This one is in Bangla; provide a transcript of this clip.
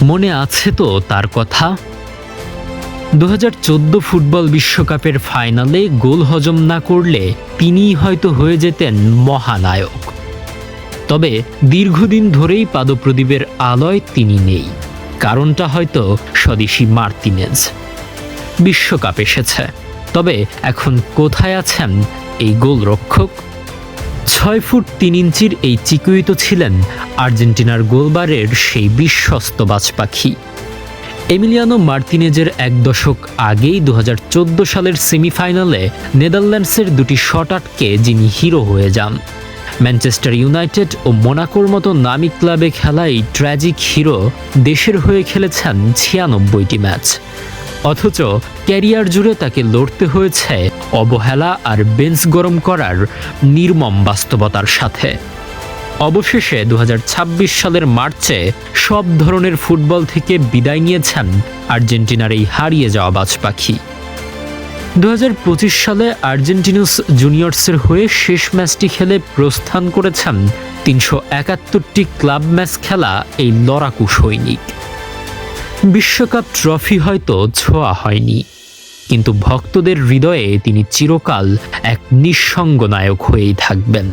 মনে আছে তো তার কথা? 2014 ফুটবল বিশ্বকাপের ফাইনালে গোল হজম না করলে তিনিই হয়তো হয়ে যেতেন মহানায়ক। তবে দীর্ঘদিন ধরেই পাদপ্রদীপের আলোয় তিনি নেই। কারণটা হয়তো স্বদেশি মার্তিনেজ। বিশ্বকাপ এসেছে, তবে এখন কোথায় আছেন এই গোলরক্ষক? 6 ফুট 3 ইঞ্চির এই চিকুইতো ছিলেন আর্জেন্টিনার গোলবারের সেই বিশ্বস্ত বাজপাখি। এমিলিয়ানো মার্তিনেজের এক দশক আগেই 2014 সালের সেমিফাইনালে নেদারল্যান্ডসের দুটি শট আটকে যিনি হিরো হয়ে যান। ম্যানচেস্টার ইউনাইটেড ও মোনাকোর মতো নামী ক্লাবে খেলা এই ট্র্যাজিক হিরো দেশের হয়ে খেলেছেন 96টি ম্যাচ। অথচ ক্যারিয়ার জুড়ে তাকে লড়তে হয়েছে অবহেলা আর বেঞ্চ গরম করার নির্মম বাস্তবতার সাথে। অবশেষে 2026 সালের মার্চে সব ধরনের ফুটবল থেকে বিদায় নিয়েছেন আর্জেন্টিনার এই হারিয়ে যাওয়া বাজপাখি। 2025 সালে আর্জেন্টিনাস জুনিয়র্সের হয়ে শেষ ম্যাচটি খেলে প্রস্থান করেছেন 371টি ক্লাব ম্যাচ খেলা এই লড়াকু সৈনিক। বিশ্বকাপ ট্রফি হয়তো ছোঁয়া হয়নি, কিন্তু ভক্তদের হৃদয়ে তিনি চিরকাল এক নিঃসঙ্গ নায়ক হয়েই থাকবেন।